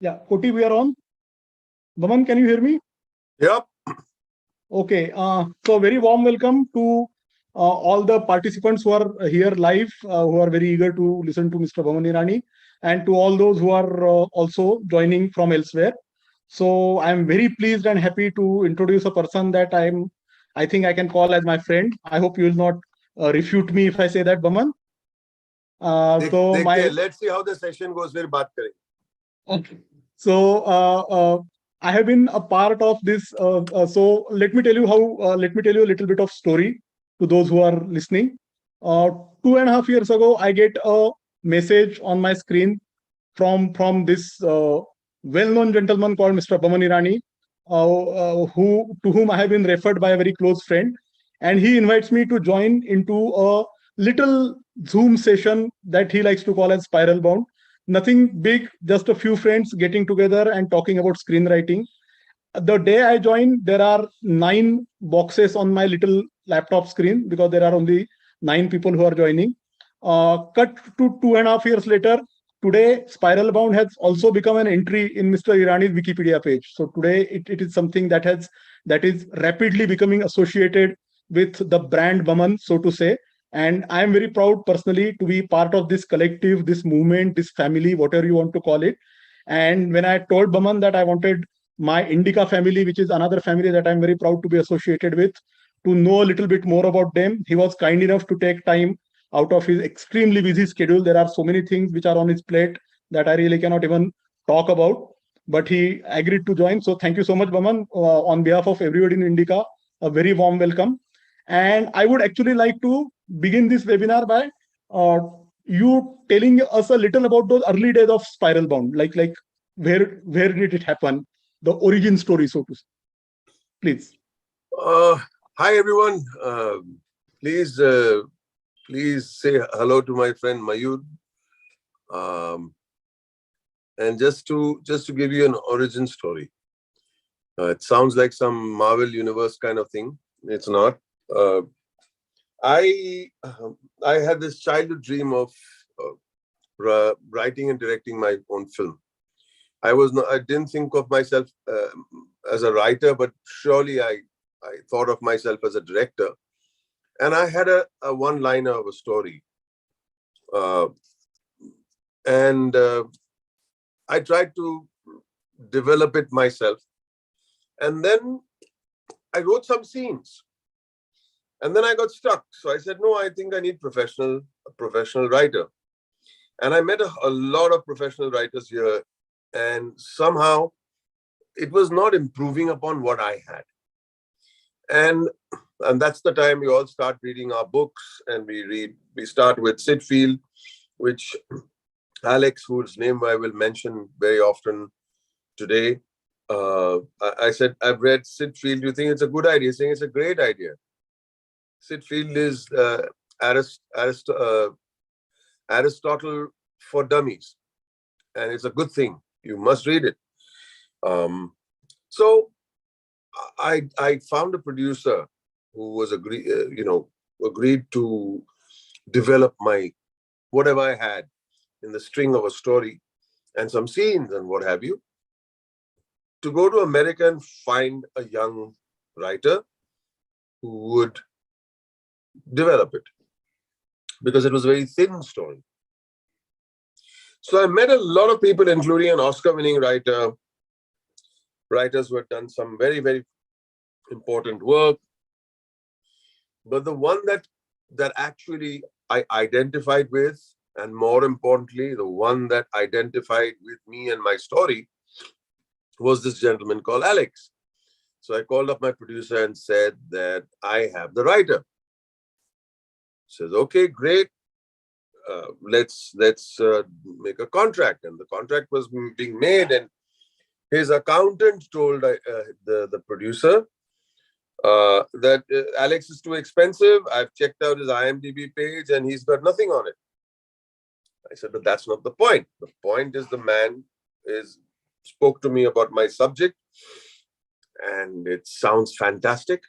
Yeah, Koti, we are on. Boman, can you hear me? Yep. Okay. So very warm welcome to all the participants who are here live, who are very eager to listen to Mr. Boman Irani, and to all those who are also joining from elsewhere. So I'm very pleased and happy to introduce a person that I think I can call as my friend. I hope you will not refute me if I say that, Boman. Let's see how the session goes. We'll baat karenge. Okay. So I have been a part of this. So let me tell you how. Let me tell you a little bit of story to those who are listening. 2.5 years ago, I get a message on my screen from this well-known gentleman called Mr. Boman Irani, to whom I have been referred by a very close friend, and he invites me to join into a little Zoom session that he likes to call as Spiral Bound. Nothing big, just a few friends getting together and talking about screenwriting. The day I joined, there are 9 boxes on my little laptop screen because there are only 9 people who are joining. Cut to 2.5 years later, today Spiral Bound has also become an entry in Mr. Irani's Wikipedia page. So today it is something that is rapidly becoming associated with the brand Boman, so to say. And I am very proud personally to be part of this collective, this movement, this family, whatever you want to call it. And when I told Boman that I wanted my Indica family, which is another family that I'm very proud to be associated with, to know a little bit more about them, he was kind enough to take time out of his extremely busy schedule. There are so many things which are on his plate that I really cannot even talk about. But he agreed to join. So thank you so much, Boman. On behalf of everybody in Indica, a very warm welcome. And I would actually like to begin this webinar by you telling us a little about those early days of Spiral Bound, like where did it happen, the origin story, so to say. Please. Hi everyone. Please say hello to my friend Mayur. And just to give you an origin story. It sounds like some Marvel Universe kind of thing. It's not. I had this childhood dream of writing and directing my own film. I didn't think of myself as a writer, but surely I thought of myself as a director. And I had a one-liner of a story. And I tried to develop it myself. And then I wrote some scenes. And then I got stuck. So I said, no, I think I need a professional writer. And I met a lot of professional writers here. And somehow it was not improving upon what I had. And that's the time we all start reading our books. And we start with Sid Field, which Alex, whose name I will mention very often today. I said, I've read Sid Field. Do you think it's a good idea? He's saying it's a great idea. Sid Field is Aristotle for dummies, and it's a good thing. You must read it. So I found a producer who was agreed to develop my whatever I had in the string of a story and some scenes and what have you, to go to America and find a young writer who would develop it, because it was a very thin story. So I met a lot of people, including an Oscar-winning writers who had done some very, very important work. But the one that actually I identified with, and more importantly, the one that identified with me and my story, was this gentleman called Alex. So I called up my producer and said that I have the writer. He says, okay, great. Let's make a contract. And the contract was being made, and his accountant told the producer that Alex is too expensive. I've checked out his IMDb page and he's got nothing on it. I said, but that's not the point. The point is the man spoke to me about my subject and it sounds fantastic.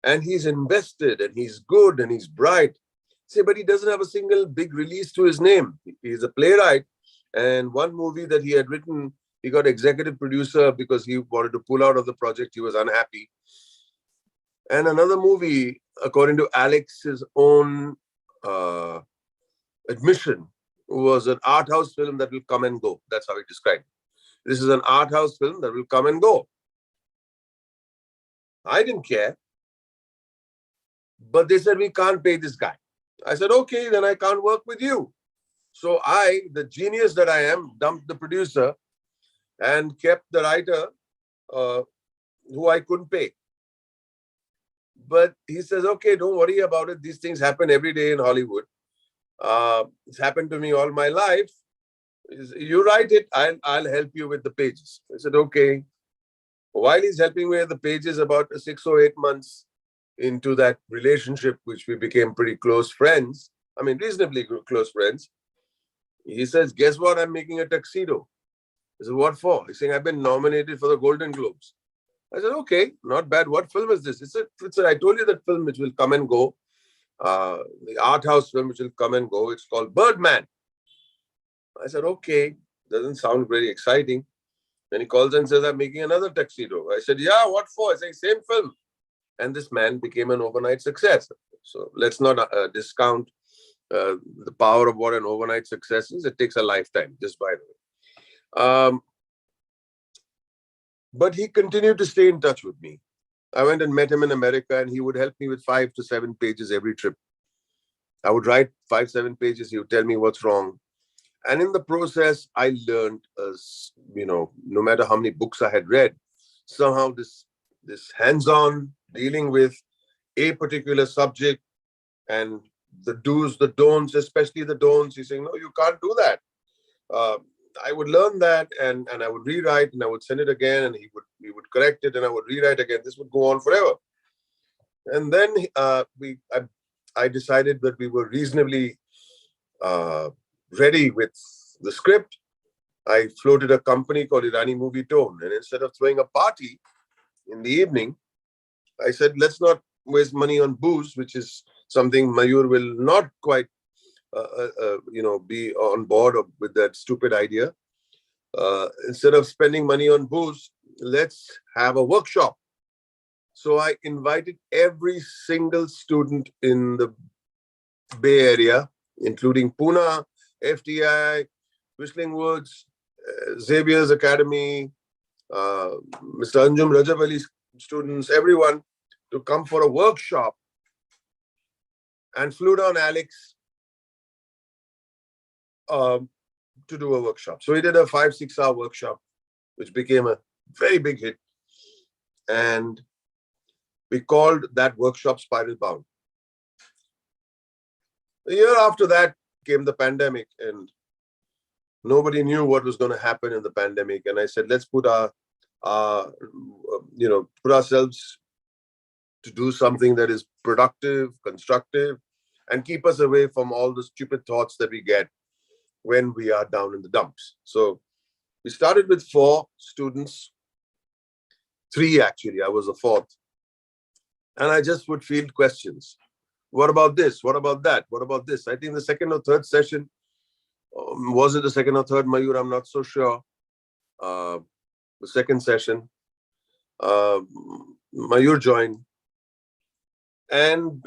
And he's invested and he's good and he's bright. Say, but he doesn't have a single big release to his name. He's a playwright, And one movie that he had written, he got executive producer because he wanted to pull out of the project. He was unhappy. And another movie, according to Alex's own admission, was an art house film that will come and go. That's how he described it. This is an art house film that will come and go. I didn't care. But they said, we can't pay this guy. I said, okay, then I can't work with you. So I, the genius that I am, dumped the producer and kept the writer who I couldn't pay. But he says, okay, don't worry about it. These things happen every day in Hollywood. It's happened to me all my life. You write it, I'll help you with the pages. I said, okay. While he's helping me with the pages, about 6 or 8 months into that relationship, which we became pretty close friends, I mean, reasonably close friends, he says, guess what? I'm making a tuxedo. I said, what for? He's saying, I've been nominated for the Golden Globes. I said, okay, not bad. What film is this? I told you that film which will come and go, the art house film which will come and go. It's called Birdman. I said, okay, doesn't sound very exciting. Then he calls and says, I'm making another tuxedo. I said, yeah, what for? I said, same film. And this man became an overnight success. So let's not discount the power of what an overnight success is. It takes a lifetime, just by the way. But he continued to stay in touch with me. I went and met him in America, and he would help me with 5 to 7 pages every trip. I would write 5, 7 pages. He would tell me what's wrong. And in the process, I learned, no matter how many books I had read, somehow this hands-on dealing with a particular subject and the do's, the don'ts, especially the don'ts. He's saying, no, you can't do that. I would learn that and I would rewrite and I would send it again and he would correct it and I would rewrite again. This would go on forever. And then I decided that we were reasonably ready with the script. I floated a company called Irani Movie Tone, and instead of throwing a party in the evening, I said, let's not waste money on booze, which is something Mayur will not quite be on board with that stupid idea. Instead of spending money on booze, let's have a workshop. So I invited every single student in the Bay Area, including Pune, FTI, Whistling Woods, Xavier's Academy, Mr. Anjum Rajab Ali's students, everyone to come for a workshop, and flew down Alex to do a workshop. So we did a 5-6 hour workshop, which became a very big hit. And we called that workshop Spiral Bound. A year after that came the pandemic, and nobody knew what was going to happen in the pandemic. And I said, let's put ourselves to do something that is productive, constructive, and keep us away from all the stupid thoughts that we get when we are down in the dumps. So we started with 4 students, 3 actually, I was the 4th. And I just would field questions. What about this? What about that? What about this? I think the second or third session, was it the second or third, Mayur? I'm not so sure. The second session, Mayur joined. And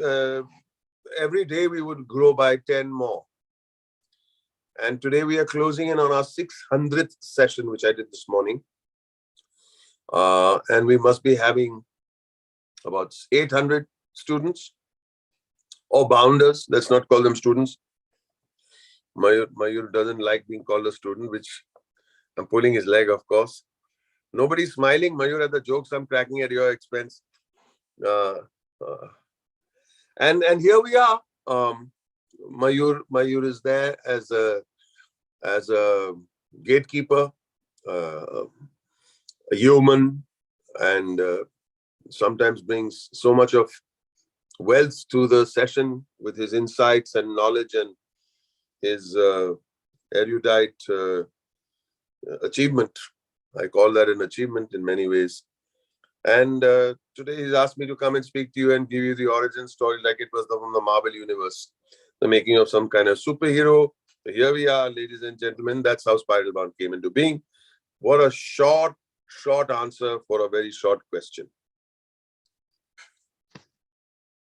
every day we would grow by 10 more. And today we are closing in on our 600th session, which I did this morning. And we must be having about 800 students or bounders. Let's not call them students. Mayur doesn't like being called a student, which I'm pulling his leg, of course. Nobody's smiling, Mayur, at the jokes I'm cracking at your expense. And here we are. Mayur is there as a gatekeeper, a human, and sometimes brings so much of wealth to the session with his insights and knowledge and his erudite achievement. I call that an achievement in many ways. And today he's asked me to come and speak to you and give you the origin story like it was from the Marvel universe, the making of some kind of superhero Here we are, ladies and gentlemen. That's how Spiral Bound came into being. What a short answer for a very short question. I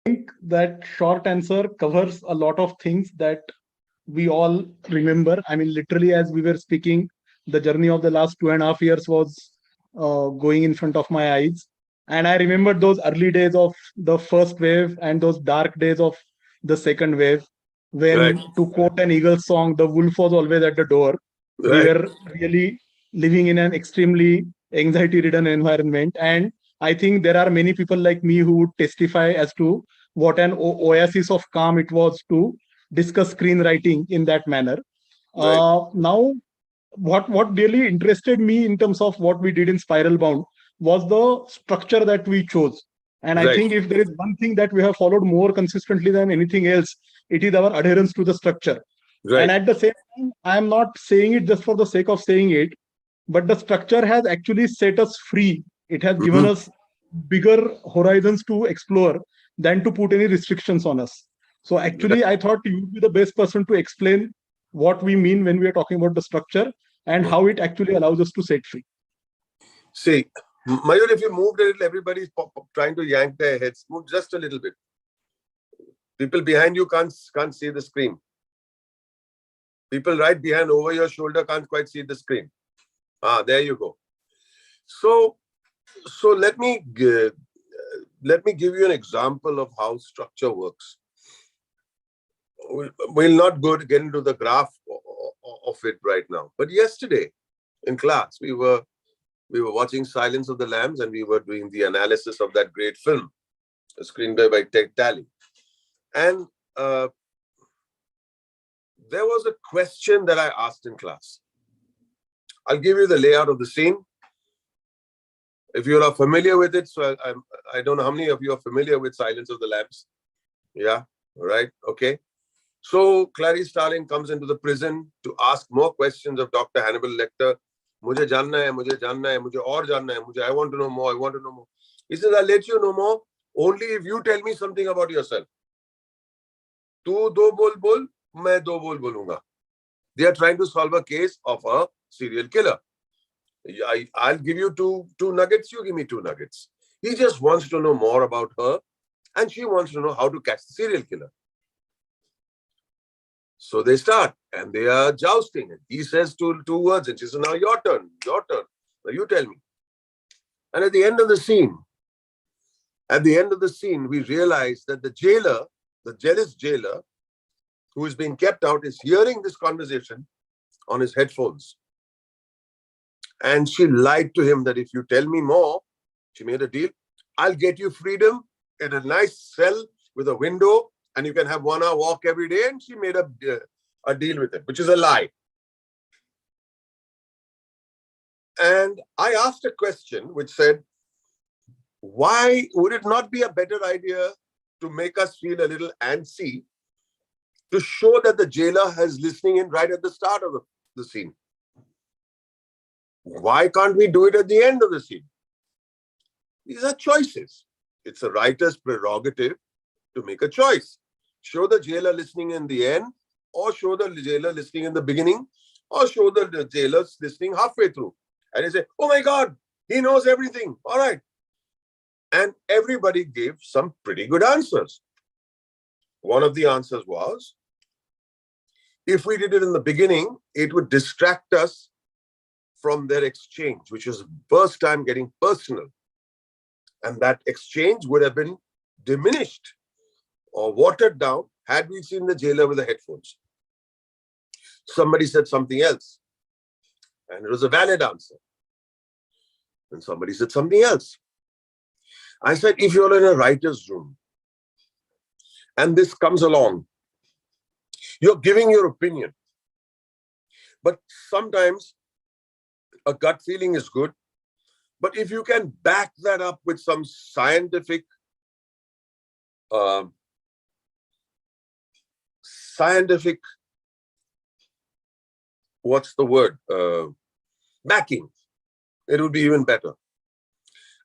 think that short answer covers a lot of things that we all remember. I mean, literally, as we were speaking, the journey of the last 2.5 years was going in front of my eyes. And I remembered those early days of the first wave and those dark days of the second wave, Right. when, to quote an Eagles song, the wolf was always at the door. We Right. were really living in an extremely anxiety ridden environment. And I think there are many people like me who would testify as to what an oasis of calm it was to discuss screenwriting in that manner. Right. Now, what really interested me in terms of what we did in Spiral Bound was the structure that we chose. And I Right. think if there is one thing that we have followed more consistently than anything else, it is our adherence to the structure. Right. And at the same time, I am not saying it just for the sake of saying it, but the structure has actually set us free. It has given us bigger horizons to explore than to put any restrictions on us. So actually, I thought you would be the best person to explain what we mean when we are talking about the structure and how it actually allows us to set free. See, Mayur, if you moved a little, everybody's trying to yank their heads. Move just a little bit. People behind you can't see the screen. People right behind over your shoulder can't quite see the screen. There you go. So let me give you an example of how structure works. We'll not get into the graph of it right now. But yesterday in class, we were watching Silence of the Lambs, and we were doing the analysis of that great film, a screenplay by Ted Talley. And there was a question that I asked in class. I'll give you the layout of the scene. If you are familiar with it, so I don't know how many of you are familiar with Silence of the Lambs. Yeah, right, okay. So Clarice Starling comes into the prison to ask more questions of Dr. Hannibal Lecter. मुझे जानना है, मुझे जानना है, मुझे और जानना है, मुझे I want to know more, I want to know more. He says, I'll let you know more only if you tell me something about yourself. तू दो बोल बोल, मैं दो बोल बोलूंगा. They are trying to solve a case of a serial killer. I'll give you two nuggets, you give me 2 nuggets. He just wants to know more about her, and she wants to know how to catch the serial killer. So they start, and they are jousting. And he says two words, and she says, now your turn. Now you tell me. And at the end of the scene, we realize that the jailer, the jealous jailer, who is being kept out, is hearing this conversation on his headphones. And she lied to him that if you tell me more, she made a deal, I'll get you freedom in a nice cell with a window, and you can have 1 hour walk every day. And she made a deal with it, which is a lie. And I asked a question which said, why would it not be a better idea to make us feel a little antsy, to show that the jailer is listening in right at the start of the scene? Why can't we do it at the end of the scene? These are choices. It's a writer's prerogative to make a choice. Show the jailer listening in the end, or show the jailer listening in the beginning, or show the jailer listening halfway through. And they say, oh my God, he knows everything. All right. And everybody gave some pretty good answers. One of the answers was, if we did it in the beginning, it would distract us from their exchange, which was first time getting personal. And that exchange would have been diminished or watered down had we seen the jailer with the headphones. Somebody said something else, and it was a valid answer. And somebody said something else. I said, if you're in a writer's room and this comes along, you're giving your opinion. But sometimes a gut feeling is good. But if you can back that up with some scientific what's the word? Backing, it would be even better.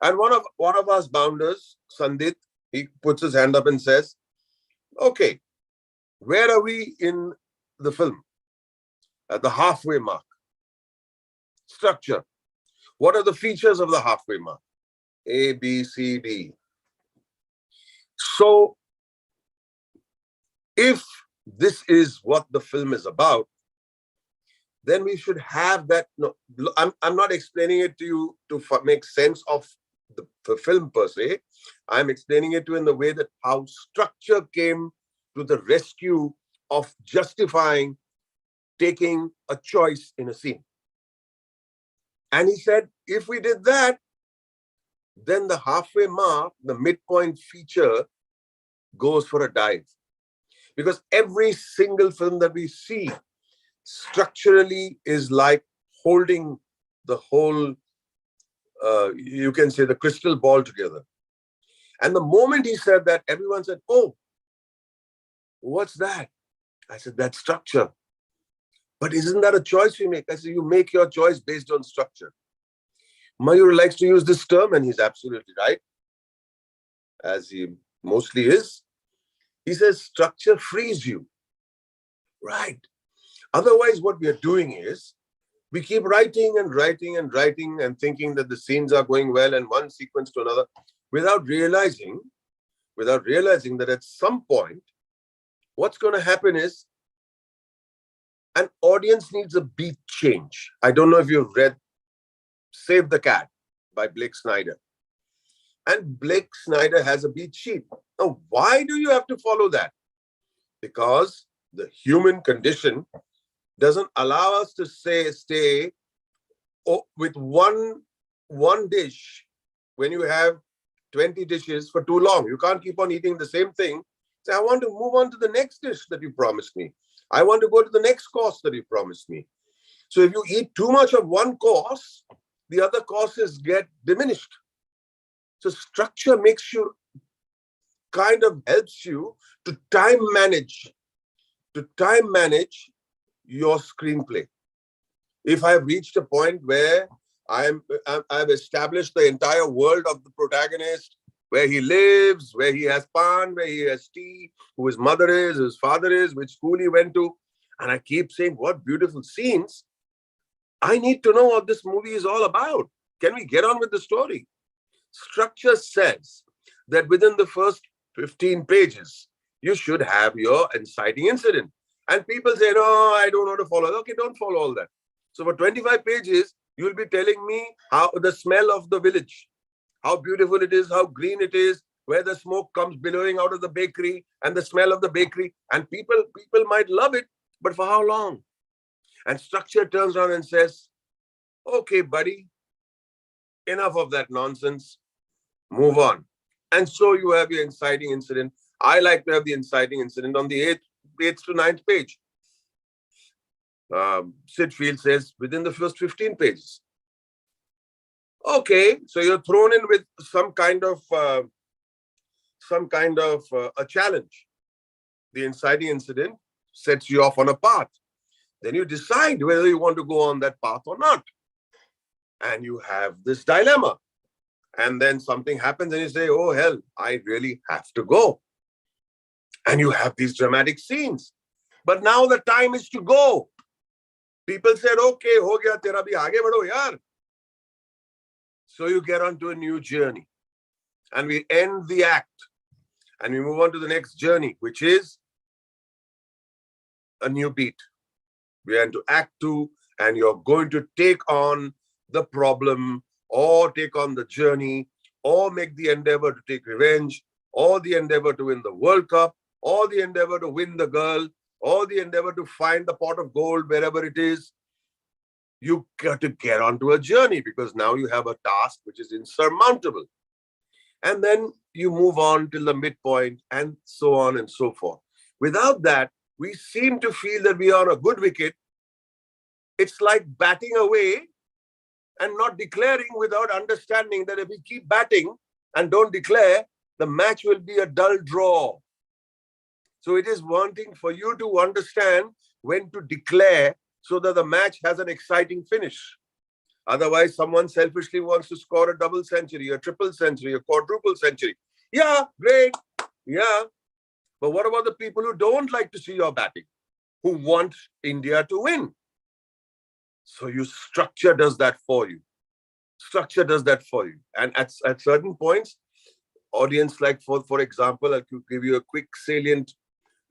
And one of us bounders, Sandit, he puts his hand up and says, okay, where are we in the film? at the halfway mark. Structure. What are the features of the halfway mark? A, B, C, D. So, if this is what the film is about, then we should have that. No, I'm not explaining it to you to make sense of the film per se. I'm explaining it to you in the way that how structure came to the rescue of justifying taking a choice in a scene. And he said, if we did that, then the halfway mark, the midpoint feature, goes for a dive. Because every single film that we see structurally is like holding the whole, you can say, the crystal ball together. And the moment he said that, everyone said, oh, what's that? I said, that's structure. But isn't that a choice you make? I said, you make your choice based on structure. Mayur likes to use this term, and he's absolutely right, as he mostly is. He says, structure frees you. Right. Otherwise, what we are doing is, we keep writing and writing and writing and thinking that the scenes are going well and one sequence to another, without realizing that at some point, what's going to happen is, an audience needs a beat change. I don't know if you've read Save the Cat by Blake Snyder. And Blake Snyder has a beat sheet. Now, why do you have to follow that? Because the human condition doesn't allow us to stay with one dish when you have 20 dishes for too long. You can't keep on eating the same thing. Say, I want to move on to the next dish that you promised me. I want to go to the next course that you promised me. So if you eat too much of one course, the other courses get diminished. So structure makes you, kind of helps you to time manage your screenplay. If I've reached a point where I've established the entire world of the protagonist, where he lives, where he has pan, where he has tea, who his mother is, his father is, which school he went to, and I keep saying, what beautiful scenes, I need to know what this movie is all about. Can we get on with the story? Structure says that within the first 15 pages, you should have your inciting incident. And people say, no, I don't want to follow. Okay, don't follow all that. So for 25 pages, you'll be telling me how the smell of the village, how beautiful it is, how green it is, where the smoke comes billowing out of the bakery and the smell of the bakery. And people might love it, but for how long? And structure turns around and says, okay, buddy, enough of that nonsense. Move on. And so you have your inciting incident. I like to have the inciting incident on the 8th to 9th page. Sid Field says within the first 15 pages. Okay, so you're thrown in with some kind of a challenge. The inciting incident sets you off on a path. Then you decide whether you want to go on that path or not. And you have this dilemma. And then something happens and you say, oh, hell, I really have to go. And you have these dramatic scenes. But now the time is to go. People said, okay, ho gaya, tera bhi aage badho yaar. So you get onto a new journey. And we end the act. And we move on to the next journey, which is a new beat. We are into Act 2, and you're going to take on the problem, or take on the journey, or make the endeavor to take revenge, or the endeavor to win the World Cup, or the endeavor to win the girl, or the endeavor to find the pot of gold wherever it is. You got to get onto a journey because now you have a task which is insurmountable. And then you move on till the midpoint and so on and so forth. Without that, we seem to feel that we are on a good wicket. It's like batting away and not declaring without understanding that if we keep batting and don't declare, the match will be a dull draw. So it is wanting for you to understand when to declare so that the match has an exciting finish. Otherwise, someone selfishly wants to score a double century, a triple century, a quadruple century. Yeah, great. Yeah. But what about the people who don't like to see your batting, who want India to win? So structure does that for you. Structure does that for you. And at certain points, audience, like for example, I'll give you a quick salient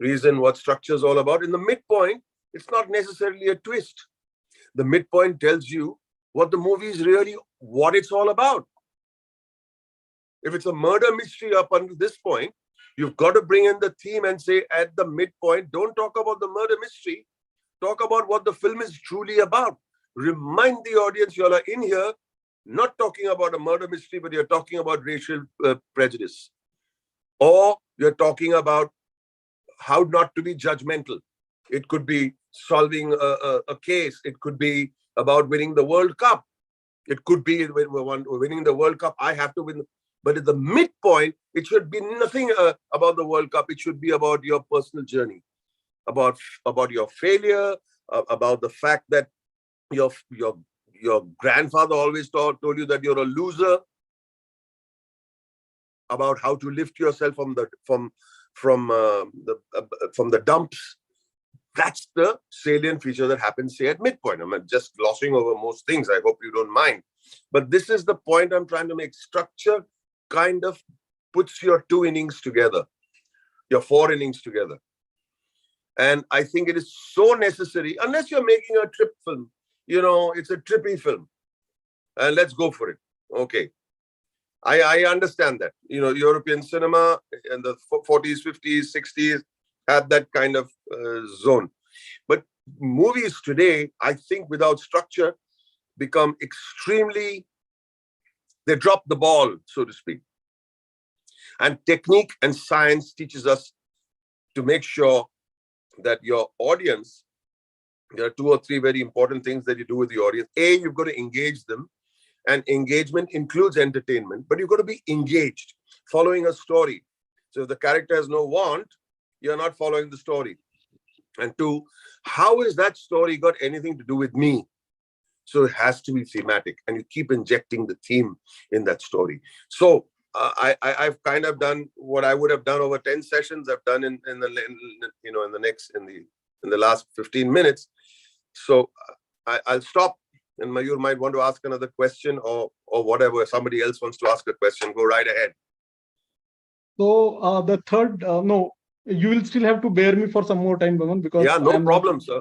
reason what structure is all about. In the midpoint, it's not necessarily a twist. The midpoint tells you what the movie is really, what it's all about. If it's a murder mystery up until this point, you've got to bring in the theme and say at the midpoint, don't talk about the murder mystery. Talk about what the film is truly about. Remind the audience you all are in here not talking about a murder mystery, but you're talking about racial prejudice. Or you're talking about how not to be judgmental. It could be solving a case. It could be about winning the World Cup. It could be winning the World Cup. I have to win. But at the midpoint, it should be nothing about the World Cup. It should be about your personal journey, about your failure, about the fact that your grandfather always told you that you're a loser, about how to lift yourself from the dumps. That's the salient feature that happens, say, at midpoint. I'm just glossing over most things. I hope you don't mind. But this is the point I'm trying to make. Structure kind of puts your 2 innings together, your 4 innings together. And I think it is so necessary, unless you're making a trip film, it's a trippy film. And let's go for it. Okay. I understand that. European cinema in the 40s, 50s, 60s had that kind of zone. But movies today, I think without structure, become extremely, they drop the ball, so to speak. And technique and science teaches us to make sure that your audience, there are 2 or 3 very important things that you do with the audience. A, you've got to engage them. And engagement includes entertainment, but you've got to be engaged, following a story. So if the character has no want, you're not following the story. And 2, how has that story got anything to do with me? So it has to be thematic, and you keep injecting the theme in that story. So I've kind of done what I would have done over 10 sessions. I've done in the last 15 minutes. So I'll stop. And Mayur might want to ask another question or whatever. Somebody else wants to ask a question, go right ahead. So the third, no, you will still have to bear me for some more time, Boman, because yeah, no problem, sir.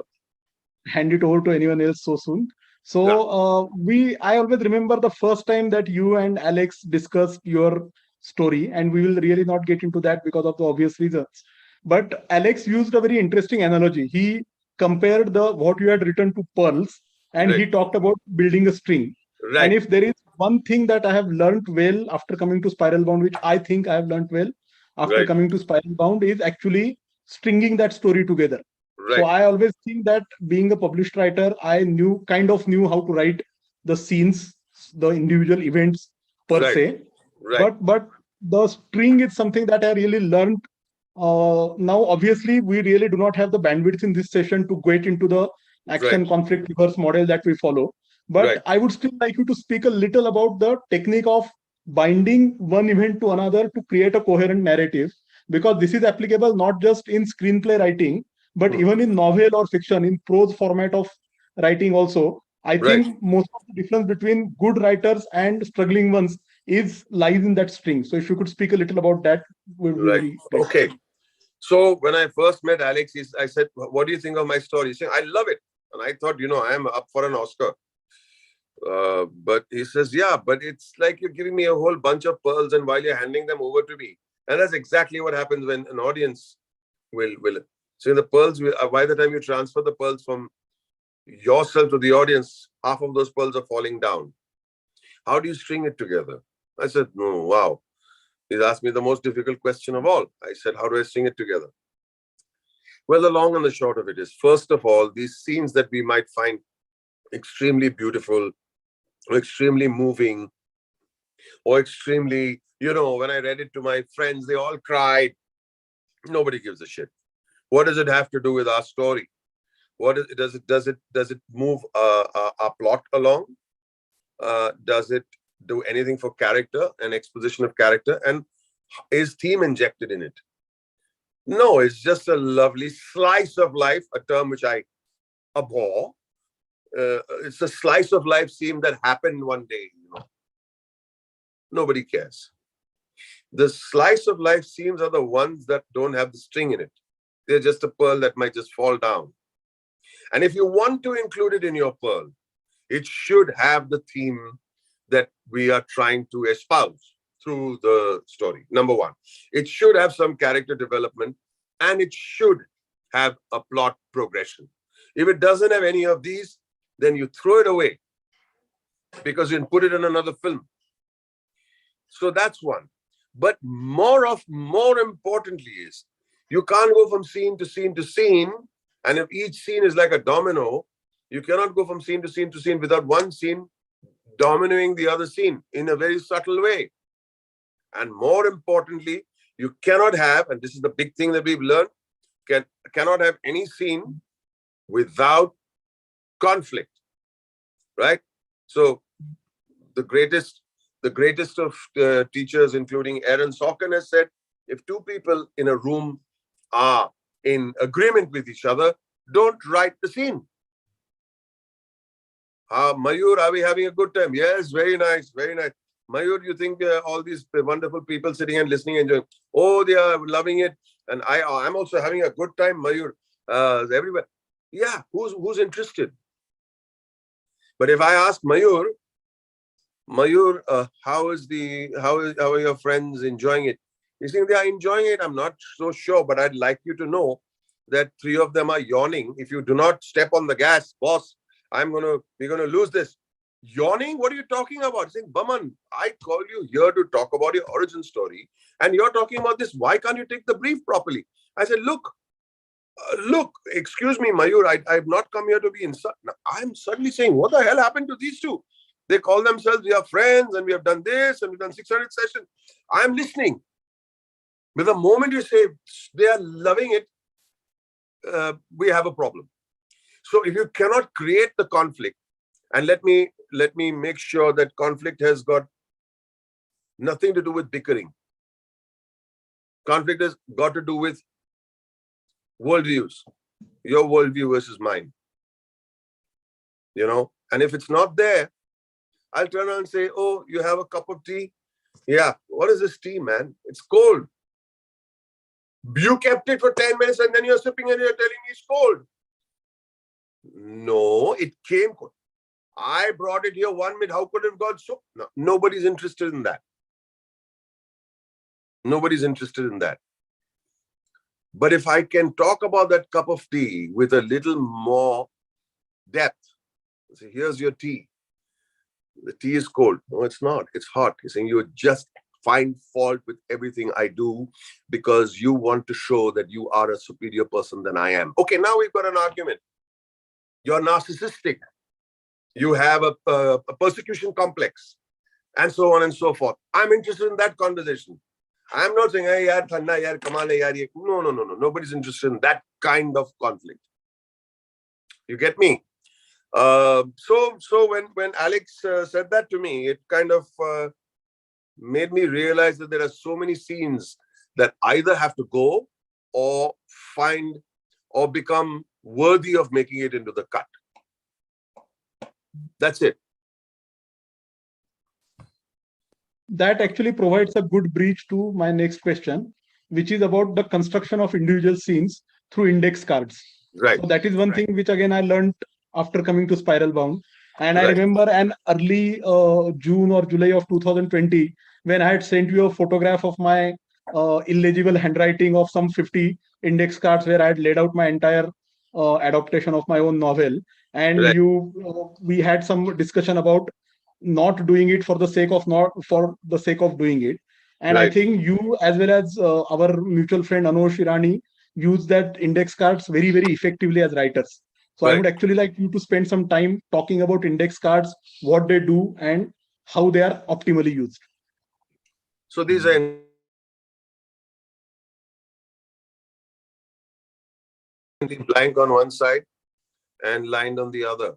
Hand it over to anyone else so soon. So I always remember the first time that you and Alex discussed your story, and we will really not get into that because of the obvious reasons. But Alex used a very interesting analogy. He compared what you had written to pearls, and he talked about building a string. Right. And if there is one thing that I have learned well after coming to Spiral Bound, which I think I have learned well after coming to Spiral Bound, is actually stringing that story together. Right. So I always think that being a published writer, I kind of knew how to write the scenes, the individual events per se. Right. But the string is something that I really learned. Now, obviously, we really do not have the bandwidth in this session to get into the action conflict reverse model that we follow. But I would still like you to speak a little about the technique of binding one event to another to create a coherent narrative, because this is applicable not just in screenplay writing, but even in novel or fiction, in prose format of writing also. I think most of the difference between good writers and struggling ones lies in that string. So if you could speak a little about that, would be very great. Okay. So when I first met Alex, I said, what do you think of my story? He said, I love it. And I thought, I am up for an Oscar. But he says, yeah, but it's like you're giving me a whole bunch of pearls, and while you're handing them over to me. And that's exactly what happens when an audience will. So the pearls, by the time you transfer the pearls from yourself to the audience, half of those pearls are falling down. How do you string it together? I said, no, wow. He's asked me the most difficult question of all. I said, how do I string it together? Well, the long and the short of it is, first of all, these scenes that we might find extremely beautiful, or extremely moving, or extremely, when I read it to my friends, they all cried. Nobody gives a shit. What does it have to do with our story? Does it move our plot along? Does it do anything for character and exposition of character? And is theme injected in it? No, it's just a lovely slice of life, a term which I abhor. it's a slice of life scene that happened one day. Nobody cares. The slice of life scenes are the ones that don't have the string in it. They're just a pearl that might just fall down. And if you want to include it in your pearl, it should have the theme that we are trying to espouse through the story. Number one, it should have some character development, and it should have a plot progression. If it doesn't have any of these, then you throw it away because you can put it in another film. So that's one. But more importantly is, you can't go from scene to scene to scene. And if each scene is like a domino, you cannot go from scene to scene to scene without one scene dominating the other scene in a very subtle way. And more importantly, you cannot have, and this is the big thing that we've learned, cannot have any scene without conflict, right? So the greatest of teachers, including Aaron Sorkin, has said, if two people in a room are in agreement with each other, don't write the scene. Mayur, are we having a good time? Yes, very nice, very nice. Mayur, you think all these wonderful people sitting and listening, enjoying? Oh, they are loving it, and I'm also having a good time, Mayur. Everywhere, yeah. Who's interested? But if I ask Mayur, how are your friends enjoying it? You think they are enjoying it? I'm not so sure, but I'd like you to know that 3 of them are yawning. If you do not step on the gas, boss, we're gonna lose this. Yawning? What are you talking about? Saying, Boman, I call you here to talk about your origin story, and you're talking about this. Why can't you take the brief properly? I said, look, excuse me, Mayur, I've not come here to be insulted. I'm suddenly saying, what the hell happened to these two? They call themselves, we are friends, and we have done this, and we've done 600 sessions. I'm listening. But the moment you say they are loving it, we have a problem. So if you cannot create the conflict, and let me make sure that conflict has got nothing to do with bickering. Conflict has got to do with worldviews. Your worldview versus mine. And if it's not there, I'll turn around and say, oh, you have a cup of tea? Yeah. What is this tea, man? It's cold. You kept it for 10 minutes and then you're sipping and you're telling me it's cold. No, it came cold. I brought it here 1 minute. How could it have gone so? No, nobody's interested in that. Nobody's interested in that. But if I can talk about that cup of tea with a little more depth, say, here's your tea. The tea is cold. No, it's not. It's hot. You're saying you just find fault with everything I do because you want to show that you are a superior person than I am. Okay, now we've got an argument. You're narcissistic. You have a persecution complex, and so on and so forth. I'm interested in that conversation. I'm not saying, hey, yaar, thanda, yaar, kamale, yaar. No. Nobody's interested in that kind of conflict. You get me? So when Alex said that to me, it kind of made me realize that there are so many scenes that either have to go or find or become worthy of making it into the cut. That's it. That actually provides a good bridge to my next question, which is about the construction of individual scenes through index cards. Right. So that is one thing which again I learned after coming to Spiral Bound. And I remember an early June or July of 2020, when I had sent you a photograph of my illegible handwriting of some 50 index cards where I had laid out my entire adaptation of my own novel. And we had some discussion about not doing it for the sake of doing it. And I think you, as well as our mutual friend Anosh Irani, use that index cards very, very effectively as writers. So I would actually like you to spend some time talking about index cards, what they do, and how they are optimally used. So these are blank on one side and lined on the other.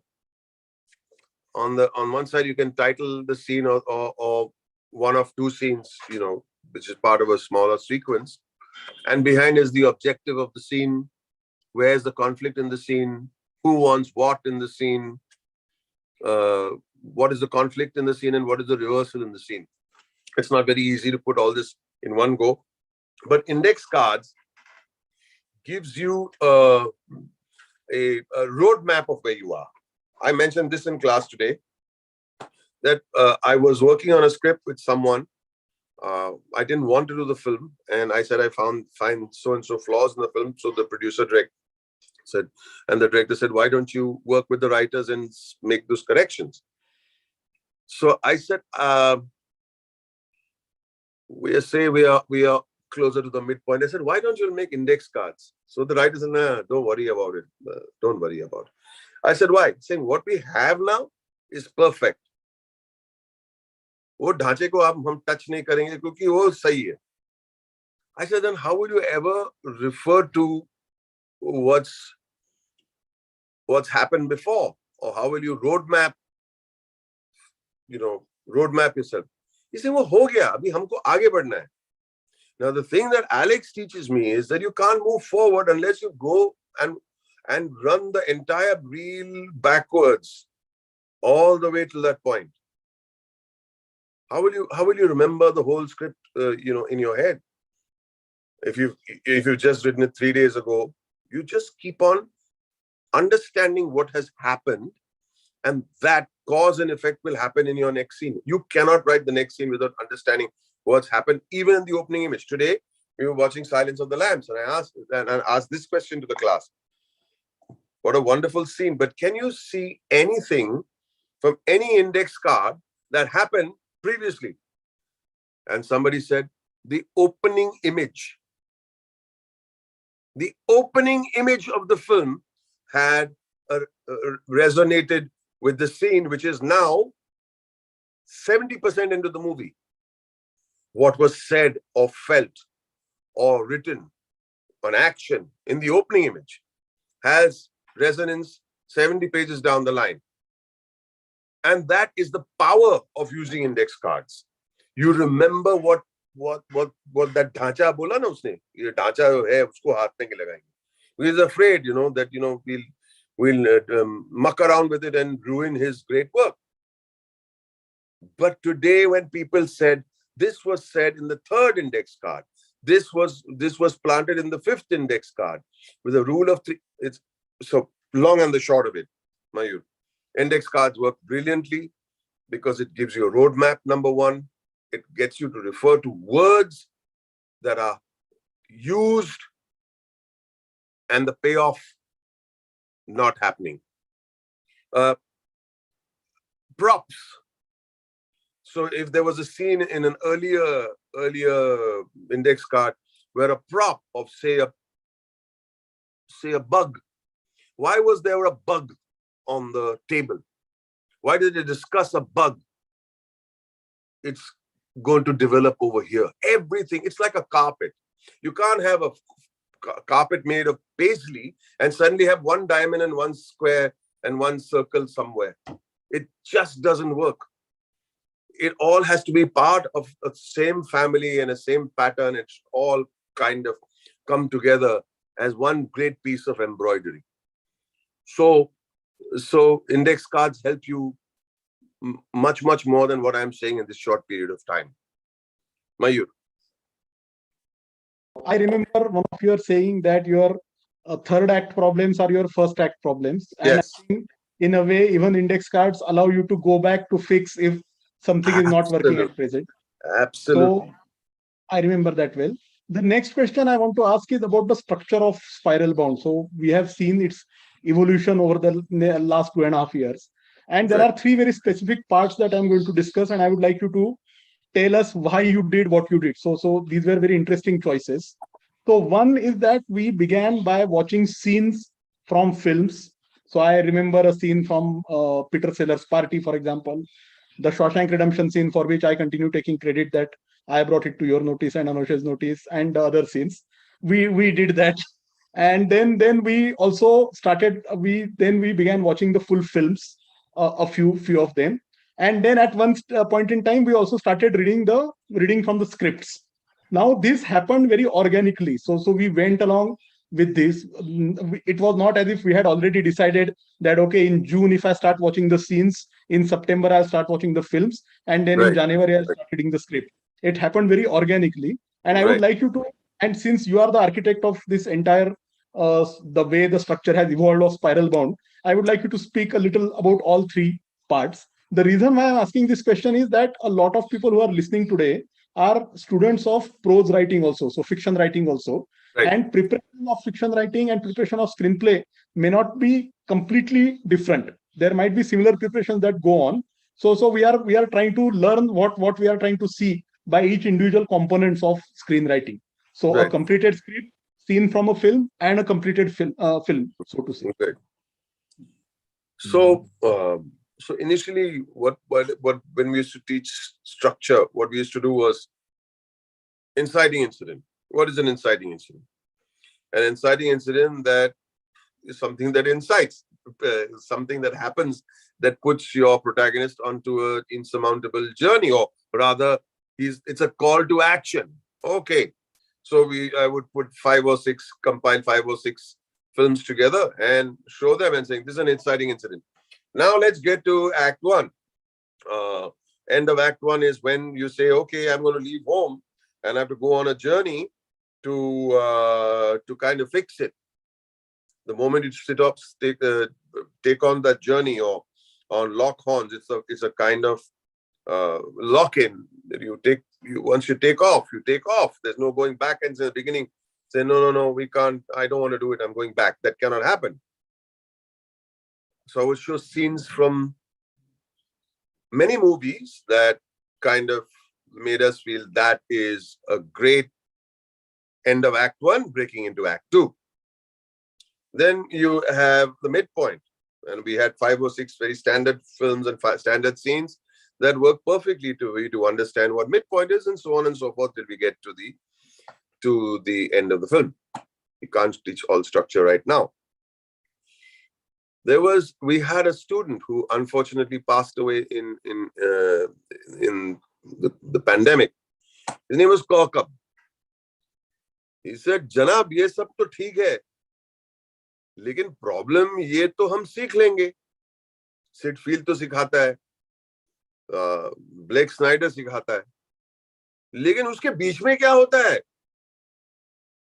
On one side, you can title the scene or one of two scenes, which is part of a smaller sequence. And behind is the objective of the scene. Where's the conflict in the scene? Who wants what in the scene? what is the conflict in the scene and what is the reversal in the scene. It's not very easy to put all this in one go, but index cards gives you a roadmap of where you are. I mentioned this in class today, that I was working on a script with someone. I didn't want to do the film, and I said I find so and so flaws in the film. So the director said, why don't you work with the writers and make those corrections? So I said, we are closer to the midpoint. I said, why don't you make index cards? So the writer said, nah, don't worry about it. Don't worry about it. I said, why? Saying what we have now is perfect. वो ढांचे को आप हम touch नहीं करेंगे क्योंकि वो सही है. I said, then how will you ever refer to what's happened before, or how will you roadmap yourself? He said, वो हो गया, अभी हमको आगे बढ़ना है. Now the thing that Alex teaches me is that you can't move forward unless you go and run the entire reel backwards all the way to that point. How will you remember the whole script in your head? If you've just written it 3 days ago, you just keep on understanding what has happened, and that cause and effect will happen in your next scene. You cannot write the next scene without understanding what's happened, even in the opening image. Today, we were watching Silence of the Lambs, and I asked this question to the class. What a wonderful scene. But can you see anything from any index card that happened previously? And somebody said, the opening image. The opening image of the film had resonated with the scene, which is now 70% into the movie. What was said or felt or written on action in the opening image has resonance 70 pages down the line. And that is the power of using index cards. You remember what that ढांचा बोला ना उसने, ये ढांचा है उसको हाथ में लगाएंगे. He is afraid, that we'll muck around with it and ruin his great work. But today, when people said this was said in the 3rd index card, this was planted in the 5th index card with a rule of 3. It's so long and the short of it, Mayur. Index cards work brilliantly because it gives you a roadmap, number one. It gets you to refer to words that are used and the payoff not happening. Props. So if there was a scene in an earlier index card where a prop of say a bug, why was there a bug on the table? Why did they discuss a bug? It's going to develop over here. Everything, it's like a carpet. You can't have a carpet made of paisley and suddenly have one diamond and one square and one circle somewhere. It just doesn't work. It all has to be part of the same family and a same pattern. It's all kind of come together as one great piece of embroidery. So index cards help you much more than what I'm saying in this short period of time. Mayur. I remember one of your saying that your third act problems are your first act problems. And Yes. I think in a way, even index cards allow you to go back to fix if something is not working at present. Absolutely. So I remember that well. The next question I want to ask is about the structure of spiral bound. So we have seen its evolution over the last 2.5 years. And there are 3 very specific parts that I'm going to discuss, and I would like you to tell us why you did what you did. So these were very interesting choices. So one is that we began by watching scenes from films. So I remember a scene from Peter Sellers' Party, for example, the Shawshank Redemption scene, for which I continue taking credit that I brought it to your notice and Anusha's notice, and the other scenes. We did that. And then we also started, we began watching the full films, a few of them. And then at one point in time, we also started reading from the scripts. Now this happened very organically. So we went along with this. It was not as if we had already decided that, okay, in June, if I start watching the scenes, in September, I'll start watching the films, and then in Right. January, I'll start reading the script. It happened very organically. And I would Right. like you to, and since you are the architect of this entire, the way the structure has evolved of Spiral Bound, I would like you to speak a little about all three parts. The reason why I'm asking this question is that a lot of people who are listening today are students of prose writing also, so fiction writing also, Right. and preparation of fiction writing and preparation of screenplay may not be completely different. There might be similar preparations that go on. So we are trying to learn what we are trying to see by each individual components of screenwriting. So a Right. completed script, scene from a film, and a completed film, so to say. Right. So, so initially, what when we used to teach structure, what we used to do was inciting incident. What is an inciting incident? An inciting incident that is something that incites, something that happens that puts your protagonist onto an insurmountable journey, or rather, it's a call to action. Okay, so I would compile 5 or 6 films together and show them and saying this is an inciting incident. Now let's get to Act 1. End of Act 1 is when you say, okay, I'm going to leave home and I have to go on a journey to kind of fix it. The moment you take on that journey, or on lock horns, it's a kind of lock-in that once you take off, you take off. There's no going back and in the beginning say, no, we can't, I don't want to do it, I'm going back. That cannot happen. So I would show scenes from many movies that kind of made us feel that is a great end of Act 1, breaking into Act 2. Then you have the midpoint, and we had 5 or 6 very standard films and standard scenes that work perfectly to understand what midpoint is, and so on and so forth till we get to the end of the film. We can't teach all structure right now. We had a student who unfortunately passed away in the pandemic. His name was Kaukab. He said, "Janab, ये सब तो ठीक है, लेकिन problem ये तो हम सीख लेंगे. सिड फील्ड तो सिखाता है, ब्लेक स्नाइडर सिखाता है, लेकिन उसके बीच में क्या होता है,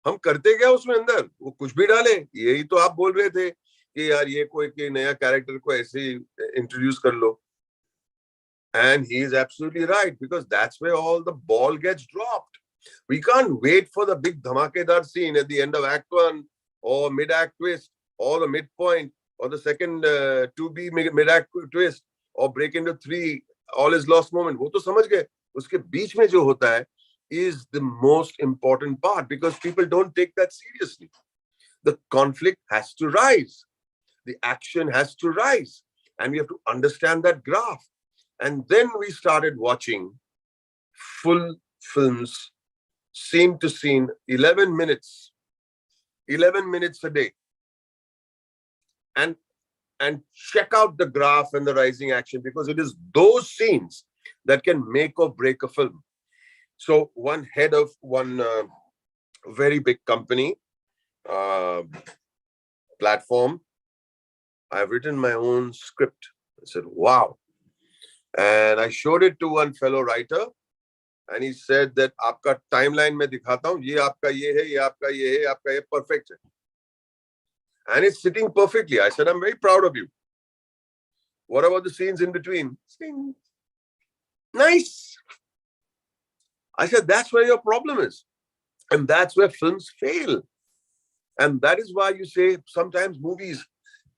हम करते क्या उसमें अंदर, वो कुछ भी डाले. यही तो आप बोल रहे थे कि यार ये कोई नया कैरेक्टर को ऐसे इंट्रोड्यूस कर लो." And he is absolutely right, because that's where all the ball gets dropped. We can't wait for the big dhamakedar scene at the end of Act 1, or mid-act twist, or the midpoint, or the second 2B mid-act twist, or break into 3, all is lost moment. वो तो समझ गए. उसके बीच में जो होता है is the most important part, because people don't take that seriously. The conflict has to rise. The action has to rise. And we have to understand that graph. And then we started watching full films, scene to scene, 11 minutes a day. And check out the graph and the rising action, because it is those scenes that can make or break a film. So one head of one very big company, platform, I've written my own script. I said, wow. And I showed it to one fellow writer, and he said that आपका timeline में दिखाता हूँ, ये आपका ये है, ये आपका ये है, आपका ये perfect है. And it's sitting perfectly. I said, I'm very proud of you. What about the scenes in between? Nice. I said, that's where your problem is. And that's where films fail. And that is why you say sometimes movies,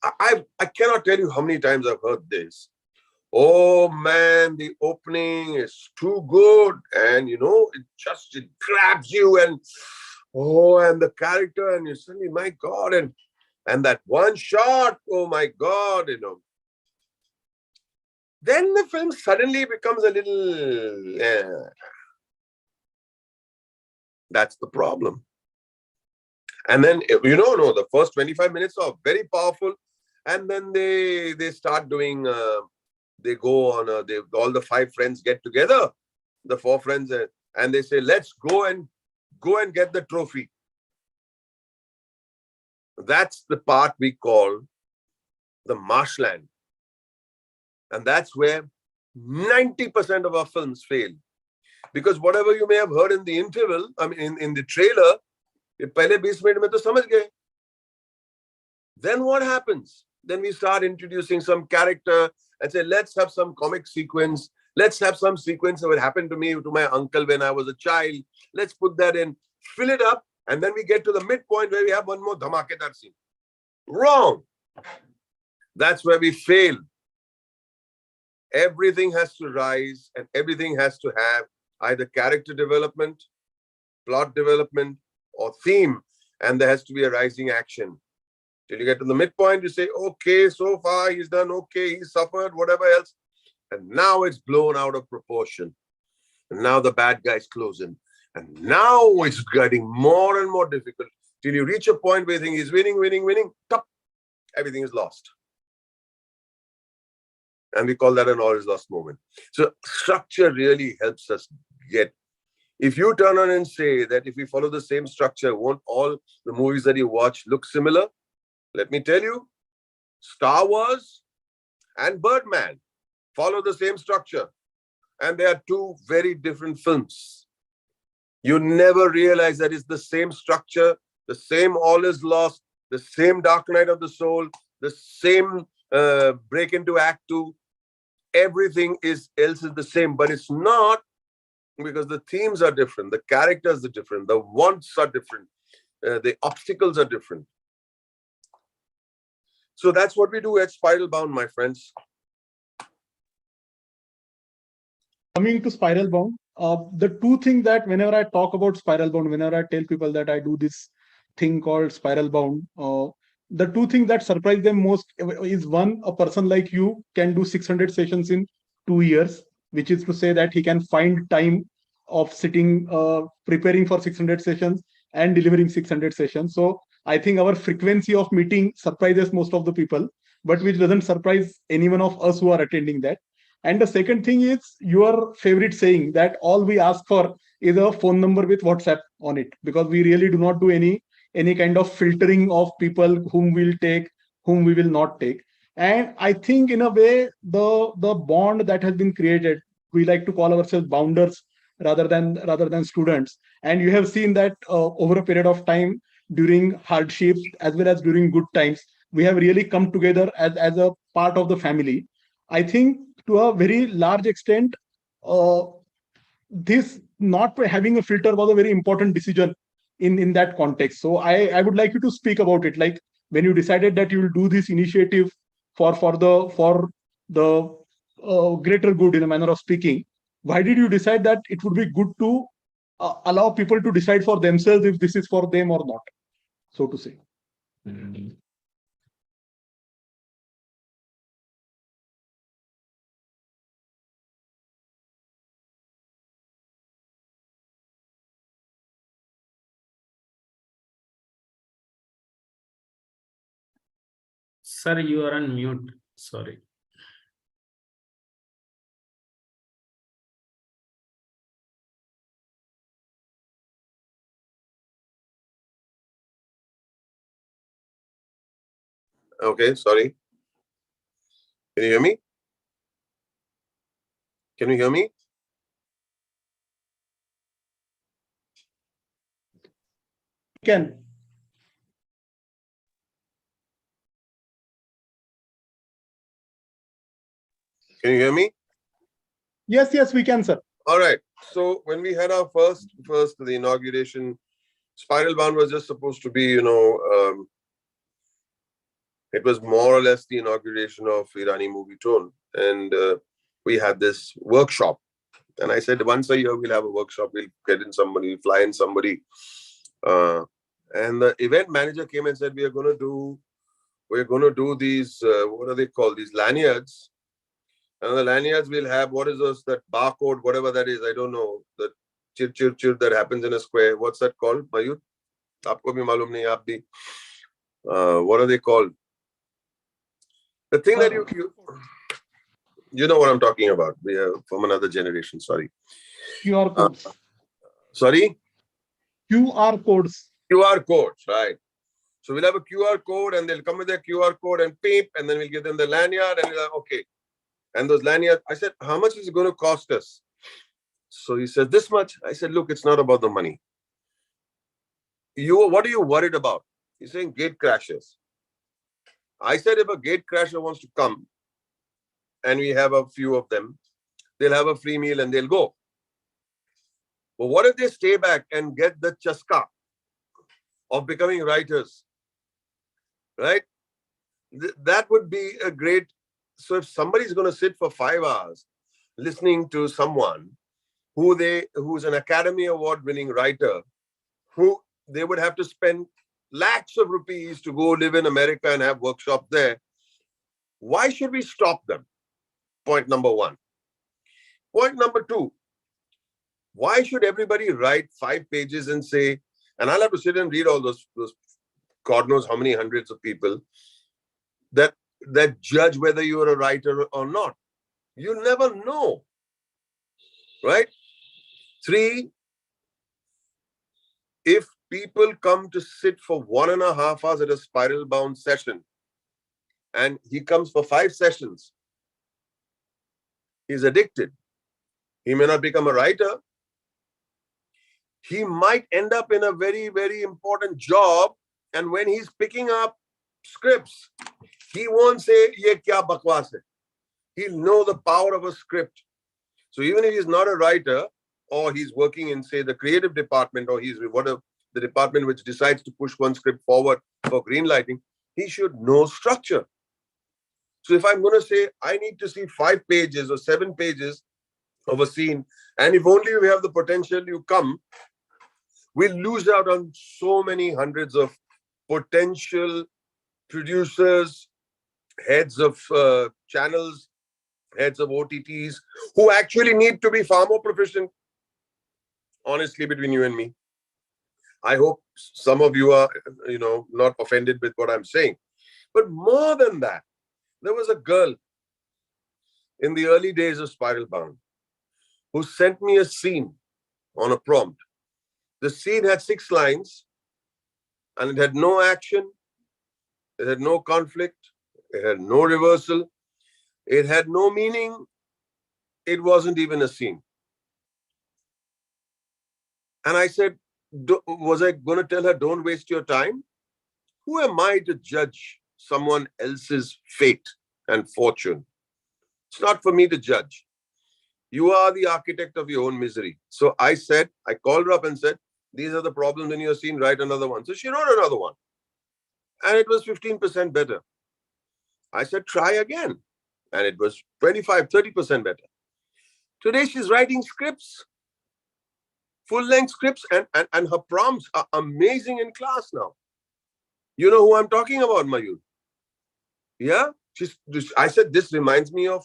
I cannot tell you how many times I've heard this. Oh man, the opening is too good. And it grabs you, and the character, and you suddenly, my God, and that one shot, oh my God, Then the film suddenly becomes a little, that's the problem. And then, the first 25 minutes are very powerful. And then they start doing, they go on, all the 5 friends get together, the 4 friends, and they say, let's go and get the trophy. That's the part we call the marshland. And that's where 90% of our films fail. Because whatever you may have heard in the interval, I mean, in the trailer, pehle 20 minute mein to samajh gaye. Then what happens? Then we start introducing some character and say, let's have some comic sequence. Let's have some sequence that would happen to me, to my uncle when I was a child. Let's put that in, fill it up, and then we get to the midpoint where we have one more dhamakedar scene. Wrong. That's where we fail. Everything has to rise and everything has to have either character development, plot development, or theme, and there has to be a rising action. Till you get to the midpoint, you say, okay, so far he's done okay, he suffered, whatever else. And now it's blown out of proportion. And now the bad guy's closing. And now it's getting more and more difficult. Till you reach a point where you think he's winning, top, everything is lost. And we call that an all is lost moment. So structure really helps us get. If you turn on and say that if we follow the same structure, won't all the movies that you watch look similar? Let me tell you, Star Wars and Birdman follow the same structure. And they are two very different films. You never realize that it's the same structure, the same all is lost, the same dark night of the soul, the same break into act 2. Everything else is the same, but it's not, because the themes are different, the characters are different, the wants are different, the obstacles are different. So that's what we do at Spiral Bound, my friends. Coming to Spiral Bound, the two things that whenever I talk about Spiral Bound, whenever I tell people that I do this thing called Spiral Bound, the two things that surprise them most is, one, a person like you can do 600 sessions in 2 years, which is to say that he can find time of sitting, preparing for 600 sessions and delivering 600 sessions. So I think our frequency of meeting surprises most of the people, but which doesn't surprise any one of us who are attending that. And the second thing is your favorite saying that all we ask for is a phone number with WhatsApp on it, because we really do not do any kind of filtering of people whom we'll take, whom we will not take. And I think in a way, the bond that has been created, we like to call ourselves bounders rather than students. And you have seen that over a period of time, during hardships as well as during good times, we have really come together as a part of the family. I think to a very large extent, this not having a filter was a very important decision in that context. So I would like you to speak about it. Like when you decided that you will do this initiative for the greater good, in a manner of speaking, why did you decide that it would be good to allow people to decide for themselves if this is for them or not, so to say? Sir, you are on mute. Sorry. Okay, sorry. Can you hear me? Can you hear me? Can. Can you hear me? Yes, we can, sir. All right. So when we had our first the inauguration, Spiral Bound was just supposed to be, it was more or less the inauguration of Irani Movie Tone. And we had this workshop. And I said, once a year, we'll have a workshop. We'll get in somebody, fly in somebody. And the event manager came and said, we're going to do these, what are they called? These lanyards. And the lanyards will have, what is this, that barcode, whatever that is, I don't know, the chir that happens in a square. What's that called, Mayur? Aapko bhi malum nahi, aap bhi. What are they called? The thing that you know what I'm talking about. We are from another generation, sorry. QR codes. Sorry? QR codes. QR codes, right. So we'll have a QR code and they'll come with their QR code and beep, and then we'll give them the lanyard and we'll like, okay. And those lanyards, I said, how much is it going to cost us? So he said, this much. I said, look, it's not about the money. What are you worried about? He's saying gate crashes. I said, if a gate crasher wants to come and we have a few of them, they'll have a free meal and they'll go. But what if they stay back and get the chaska of becoming writers? Right? That would be a great. So if somebody's going to sit for 5 hours listening to someone who's an Academy Award winning writer, who they would have to spend lakhs of rupees to go live in America and have workshops there, why should we stop them? Point number one. Point number two, why should everybody write 5 pages and say, and I'll have to sit and read all those God knows how many hundreds of people that judge whether you're a writer or not. You never know, right? 3, if people come to sit for 1.5 hours at a spiral bound session and he comes for 5 sessions, he's addicted. He may not become a writer. He might end up in a very, very important job. And when he's picking up scripts, he won't say, ye kya bakwas hai. He'll know the power of a script. So even if he's not a writer, or he's working in, say, the creative department, or he's the department which decides to push one script forward for greenlighting, he should know structure. So if I'm going to say, I need to see 5 pages or 7 pages of a scene, and if only we have the potential, you come, we'll lose out on so many hundreds of potential producers, heads of channels, heads of OTTs, who actually need to be far more proficient, honestly, between you and me. I hope some of you are, not offended with what I'm saying. But more than that, there was a girl in the early days of Spiral Bound who sent me a scene on a prompt. The scene had 6 lines and it had no action, it had no conflict, it had no reversal, it had no meaning, it wasn't even a scene. And I said, was I going to tell her, don't waste your time? Who am I to judge someone else's fate and fortune? It's not for me to judge. You are the architect of your own misery. So I called her up and said, these are the problems in your scene, write another one. So she wrote another one. And it was 15% better. I said, try again. And it was 25, 30% better. Today she's writing scripts, full-length scripts, and her prompts are amazing in class now. You know who I'm talking about, Mayur? Yeah? I said, this reminds me of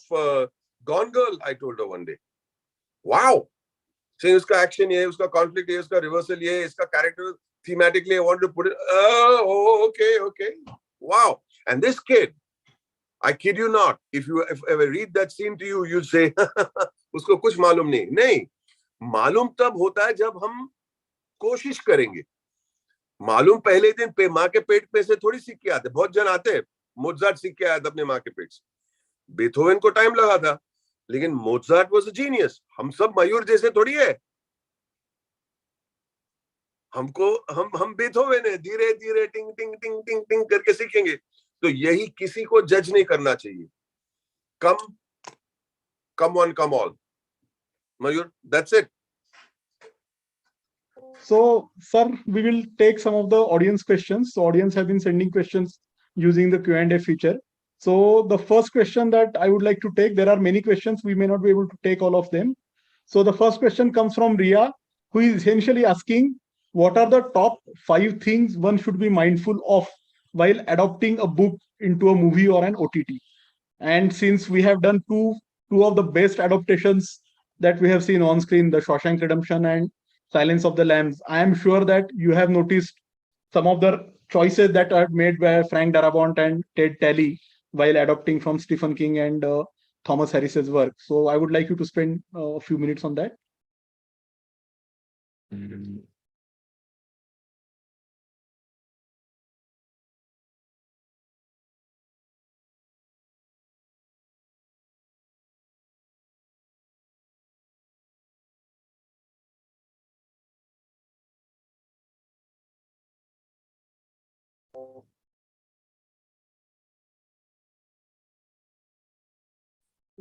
Gone Girl, I told her one day. Wow. Saying uska action ye, uska conflict ye, uska reversal ye, uska character thematically, I want to put it. Oh, okay. Wow. And this kid, I kid you not, if I read that scene to you, you'd say, usko kuch malum nahi. Nahi. Malum tab hota hai jab hum koshish karenge. मालूम पहले दिन पे माँ के पेट पे से थोड़ी सीख के आते, बहुत जन आते हैं, मोजार्ट सीख के आया था अपने माँ के पेट से, बेथोवेन को टाइम लगा था, लेकिन मोजार्ट वाज अ जीनियस. हम सब मयूर जैसे थोड़ी है, हम बेथोवेन है, धीरे धीरे टिंग टिंग टिंग टिंग टिंग करके सीखेंगे. तो यही किसी को जज नहीं करना चाहिए. Come one, come all. Mayur, that's it. So, sir, we will take some of the audience questions. So, audience have been sending questions using the Q&A feature. So, the first question that I would like to take, there are many questions. We may not be able to take all of them. So, the first question comes from Ria, who is essentially asking, what are the top 5 things one should be mindful of while adopting a book into a movie or an OTT? And since we have done two of the best adaptations that we have seen on screen, The Shawshank Redemption and Silence of the Lambs, I am sure that you have noticed some of the choices that are made by Frank Darabont and Ted Talley while adapting from Stephen King and Thomas Harris's work. So I would like you to spend a few minutes on that.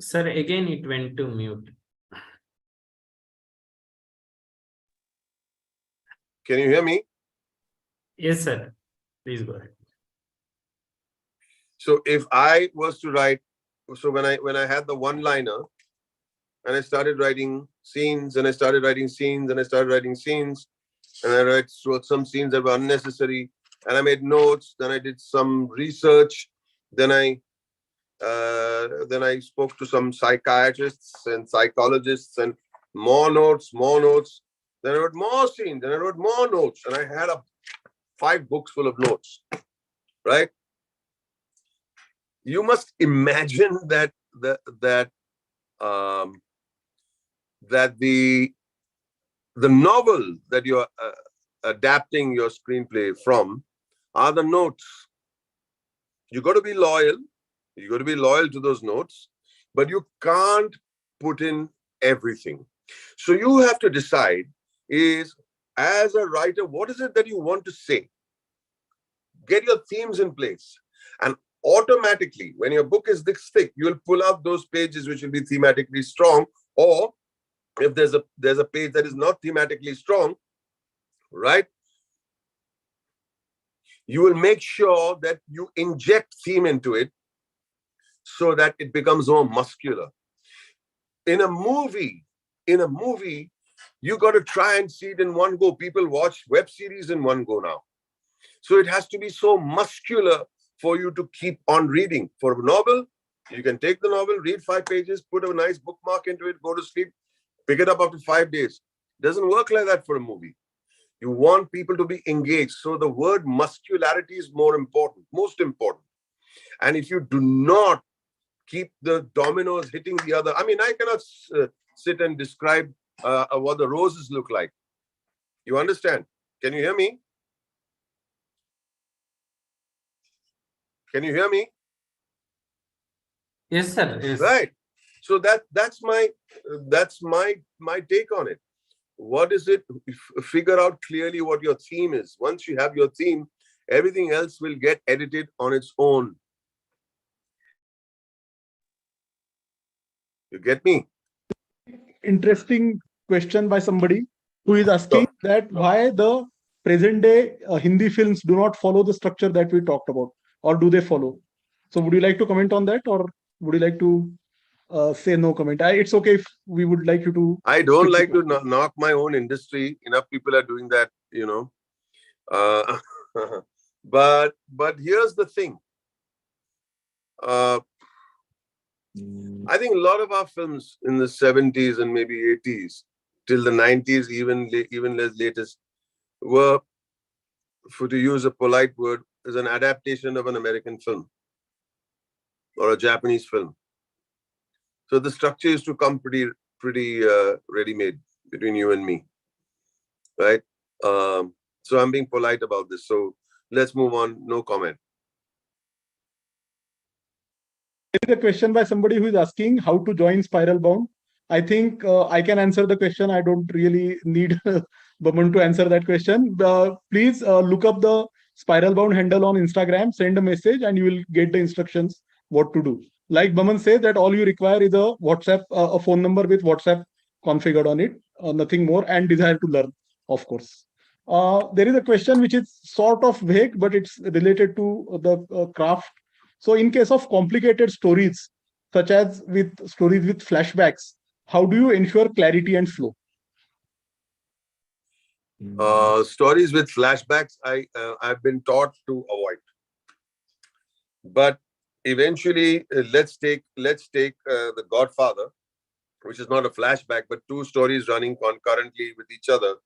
Sir, again it went to mute. Can you hear me? Yes, sir. Please go ahead. So if I was to write, so when I had the one-liner and I started writing scenes and I started writing scenes and I started writing scenes and I wrote some scenes that were unnecessary and I made notes, then I did some research, then I spoke to some psychiatrists and psychologists and more notes. Then I wrote more scenes, then I wrote more notes, and I had 5 books full of notes, right? You must imagine that the novel that you're adapting your screenplay from are the notes. You got to be loyal. You got to be loyal to those notes, but you can't put in everything. So you have to decide is, as a writer, what is it that you want to say? Get your themes in place. And automatically, when your book is this thick, you'll pull out those pages which will be thematically strong. Or if there's a page that is not thematically strong, right? You will make sure that you inject theme into it so that it becomes more muscular. In a movie, you got to try and see it in one go. People watch web series in one go now. So it has to be so muscular for you to keep on reading. For a novel, you can take the novel, read 5 pages, put a nice bookmark into it, go to sleep, pick it up after 5 days. Doesn't work like that for a movie. You want people to be engaged. So the word muscularity is more important, most important. And if you do not keep the dominoes hitting the other, I mean, I cannot sit and describe what the roses look like. You understand? Can you hear me? Can you hear me? Yes, sir. Yes. Right. So that's my take on it. What is it? Figure out clearly what your theme is. Once you have your theme, everything else will get edited on its own. You get me? Interesting question by somebody who is asking that why the present day Hindi films do not follow the structure that we talked about, or do they follow? So would you like to comment on that, or would you like to say no comment? It's okay if we would like you to. I don't like to knock my own industry. Enough people are doing that, you know. But here's the thing. I think a lot of our films in the 70s and maybe 80s till the 90s, even as latest, were, to use a polite word, is an adaptation of an American film or a Japanese film. So the structure is to come pretty ready-made between you and me, right? So I'm being polite about this. So let's move on. No comment. There is a question by somebody who is asking how to join Spiral Bound. I think I can answer the question. I don't really need Boman to answer that question. Please look up the Spiral Bound handle on Instagram, send a message, and you will get the instructions what to do. Like Boman says, that all you require is a WhatsApp, a phone number with WhatsApp configured on it, nothing more, and desire to learn, of course. There is a question which is sort of vague, but it's related to the craft. So in case of complicated stories, such as with stories with flashbacks, how do you ensure clarity and flow? Stories with flashbacks, I've been taught to avoid. But eventually, let's take The Godfather, which is not a flashback, but 2 stories running concurrently with each other.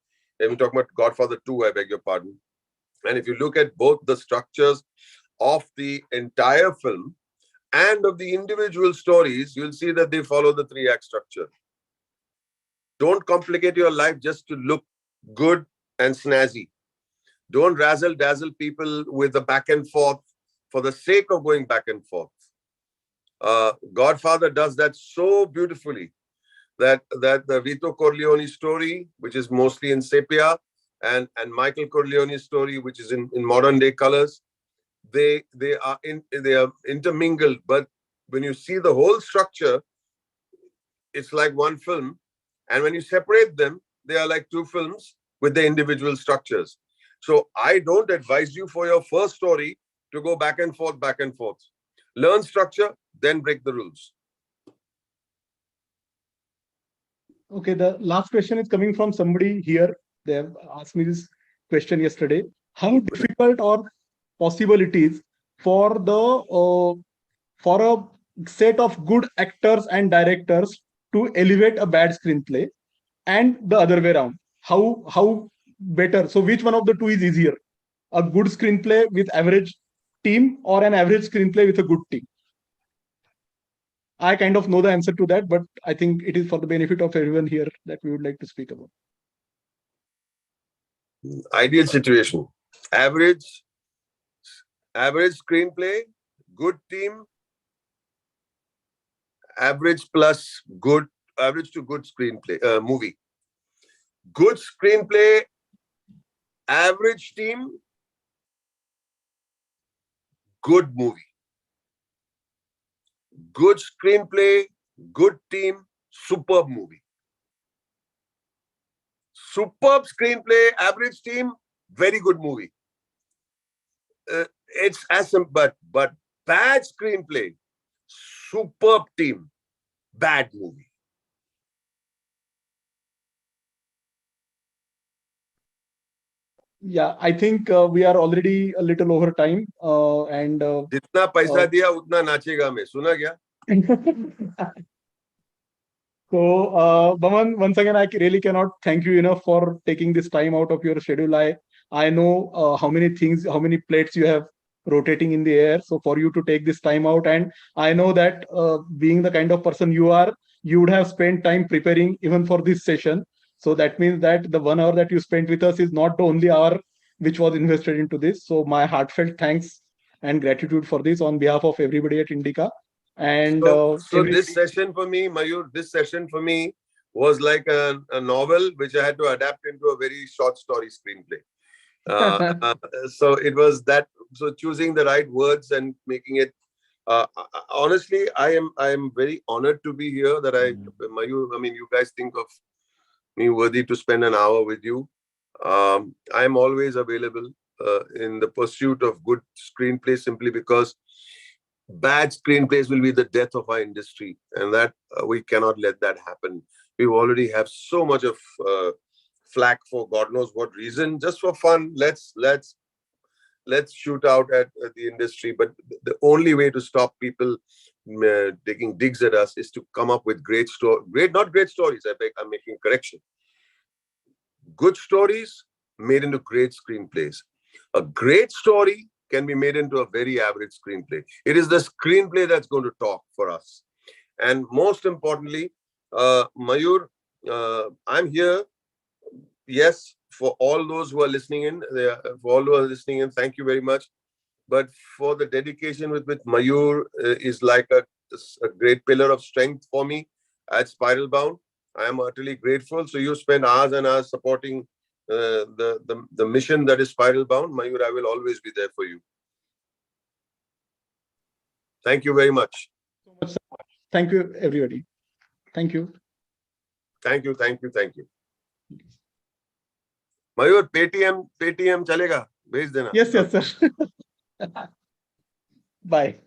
And we're talking about Godfather 2, I beg your pardon. And if you look at both the structures of the entire film and of the individual stories, you'll see that they follow the 3-act structure. Don't complicate your life just to look good and snazzy. Don't razzle-dazzle people with the back and forth for the sake of going back and forth. Godfather does that so beautifully that the Vito Corleone story, which is mostly in sepia, and Michael Corleone's story, which is in modern day colors, they are intermingled, but when you see the whole structure, it's like one film. And when you separate them, they are like two films with their individual structures. So I don't advise you for your first story to go back and forth, back and forth. Learn structure, then break the rules. Okay, the last question is coming from somebody here. They have asked me this question yesterday. How difficult or possible it is for a set of good actors and directors to elevate a bad screenplay, and the other way around. How better? So which one of the two is easier? A good screenplay with average team or an average screenplay with a good team? I kind of know the answer to that, but I think it is for the benefit of everyone here that we would like to speak about. Ideal situation. Average screenplay, good team, average plus good, average to good screenplay, movie. Good screenplay, average team, good movie. Good screenplay, good team, superb movie. Superb screenplay, average team, very good movie. It's as simple, but bad screenplay, superb team, bad movie. Yeah, I think we are already a little over time, and जितना पैसा दिया उतना नाचेगा मैं, सुना क्या? So, Boman, once again, I really cannot thank you enough for taking this time out of your schedule. I know how many things, how many plates you have rotating in the air. So for you to take this time out, and I know that being the kind of person you are, you would have spent time preparing even for this session. So that means that the 1 hour that you spent with us is not the only hour which was invested into this. So my heartfelt thanks and gratitude for this on behalf of everybody at Indica. And so this session for me, Mayur, this session for me was like a novel which I had to adapt into a very short story screenplay. So it was that. So choosing the right words and making it. Honestly, I am very honored to be here. That Mayur, I mean, you guys think of me worthy to spend an hour with you. I am always available in the pursuit of good screenplay, simply because bad screenplays will be the death of our industry, and that we cannot let that happen. We already have so much of flack for God knows what reason. Just for fun, let's shoot out at the industry. But the only way to stop people taking digs at us is to come up with not great stories. I'm making correction. Good stories made into great screenplays. A great story can be made into a very average screenplay. It is the screenplay that's going to talk for us. And most importantly, Mayur, I'm here. Yes, for all those who are listening in, thank you very much. But for the dedication with which Mayur is like a great pillar of strength for me at Spiral Bound, I am utterly grateful. So you spend hours and hours supporting the mission that is Spiral Bound. Mayur, I will always be there for you. Thank you very much. So much, sir. Thank you, everybody. Thank you. Thank you. Mayur, Paytm chalega. भेज देना. Yes, sir. Bye.